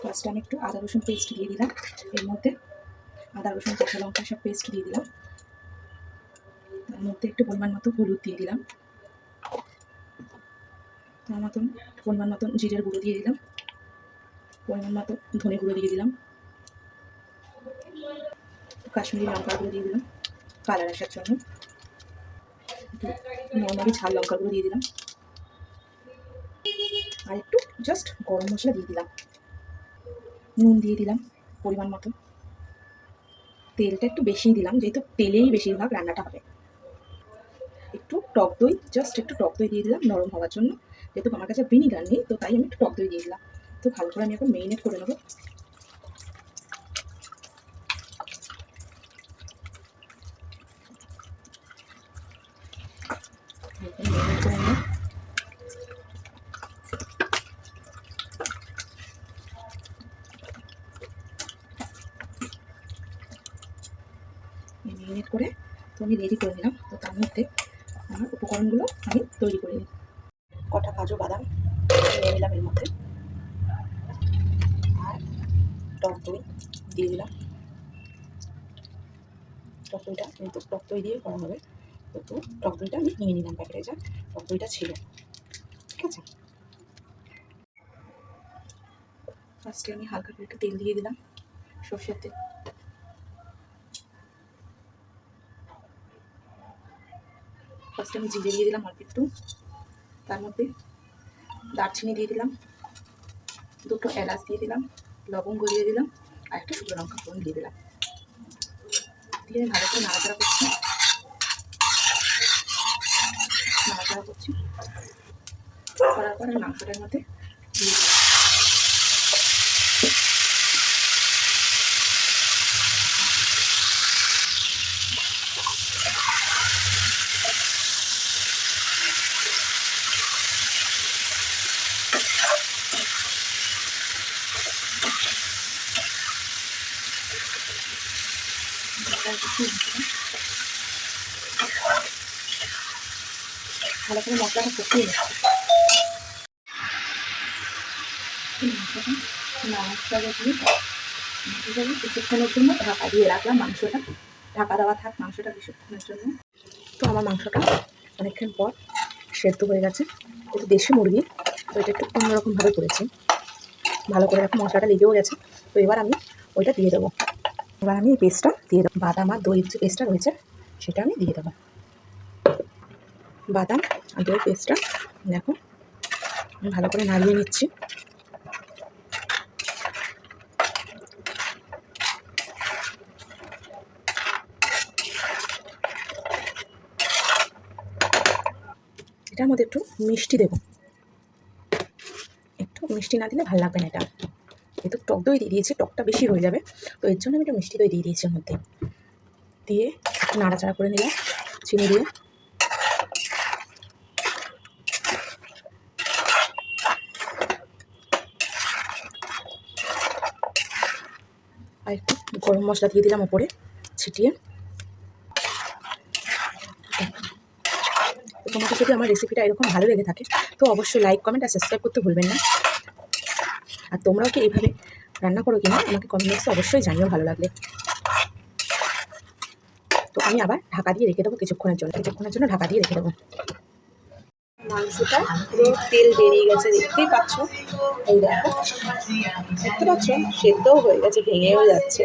First আমি একটু আদা রসুন পেস্ট দিয়ে দিলাম। এর মধ্যে আদা রসুন কাঁচা লঙ্কা সব পেস্ট দিয়ে দিলাম। তার মধ্যে একটু পরিমাণ মতো হলুদ দিয়ে দিলাম, পরিমাণ মতন জিরের গুঁড়ো দিয়ে দিলাম, পরিমাণ মতো ধনে গুঁড়ো দিয়ে দিলাম, কাশ্মীরি লঙ্কার গুঁড়ো দিয়ে দিলাম কালার আসার জন্য, নর্মালি ঝাল লঙ্কার গুঁড়ো দিয়ে দিলাম, আর একটু জাস্ট গরম মশলা দিয়ে দিলাম, নুন দিয়ে দিলাম পরিমাণ মতো। তেলটা একটু বেশিই দিলাম, যেহেতু তেলেই বেশিরভাগ রান্নাটা হবে। একটু টক দই, জাস্ট একটু টক দই দিয়ে দিলাম নরম হওয়ার জন্য, যেহেতু আমার কাছে ভিনিগার নেই তো তাই আমি একটু টক দই দিয়ে দিলাম। তো ভালো করে আমি এখন মেরিনেট করে নেবো। মেরিনেট করে তো আমি রেডি করে নিলাম। তো তার মধ্যে আমার উপকরণগুলো আমি তৈরি করে নিই। কটা কাজু বাদাম নিয়ে নিলাম এর মধ্যে, আর টক দই দিয়ে দিলাম। টক দইটা কিন্তু টক দই দিয়ে করা হবে, তো টক দইটা আমি নিয়ে নিলাম, প্যাকেটে যা টক দইটা ছিল। ঠিক আছে, ফার্স্টে আমি হালকা করে একটু তেল দিয়ে দিলাম, সর্ষের তেল। ফার্স্টে আমি জিরে দিয়ে দিলাম অল্প একটু, তার মধ্যে দারচিনি দিয়ে দিলাম, দুটো এলাচ দিয়ে দিলাম, লবঙ্গ দিয়ে দিলাম, আর একটা শুকনো লঙ্কা ফোড়ন দিয়ে দিলাম। দিয়ে ভালো করে নাড়াচাড়া করছি, করার পর আমি মাংসটার মধ্যে দিয়ে দিলাম। ভালো করে মশলাটা কষিয়ে নিচ্ছি। মশলাটা দিয়ে কিছুক্ষণের জন্য ঢাকা দিয়ে রাখলাম। মাংসটা ঢাকা দেওয়া থাক মাংসটা কিছুক্ষণের জন্য। তো আমার মাংসটা অনেকক্ষণ পর সেদ্ধ হয়ে গেছে। একটু দেশি মুরগি, তো এটা একটু অন্যরকমভাবে করেছি। ভালো করে এখন মশলাটা লেগেও গেছে। তো এবার আমি ওইটা দিয়ে দেবো। এবার আমি এই পেস্টটা দিয়ে দেবো, বাদাম আর দই যে পেস্টটা রয়েছে সেটা আমি দিয়ে দেবো। বাদাম আর দই পেস্টটা দেখো আমি ভালো করে নাড়িয়ে নিচ্ছি। এটার মধ্যে একটু মিষ্টি দেবো, একটু মিষ্টি না দিলে ভালো লাগবে না। এটা যেহেতু টক দই দিয়ে দিয়েছি, টকটা বেশি হয়ে যাবে, তো এর জন্য আমি একটু মিষ্টি দই দিয়ে দিয়েছি এর মধ্যে। দিয়ে একটু নাড়াচাড়া করে নিলাম চিনি দিয়ে। আর একটু গরম মশলা দিয়ে দিলাম ওপরে ছিটিয়ে। তো তোমাকে যদি আমার রেসিপিটা এরকম ভালো লেগে থাকে তো অবশ্যই লাইক কমেন্ট আর সাবস্ক্রাইব করতে ভুলবেন না। আর তোমরাও কি এইভাবে রান্না করো কিনা আমাকে কমেন্ট বক্সে অবশ্যই জানিও ভালো লাগলে। তো আমি আবার ঢাকা দিয়ে রেখে দেবো কিছুক্ষণের জন্য ঢাকা দিয়ে রেখে দেবো। মাংসটা পুরো তেল বেরিয়ে গেছে, দেখতেই পাচ্ছ। এই দেখো, দেখতে পাচ্ছ সেদ্ধও হয়ে গেছে, ভেঙেও যাচ্ছে।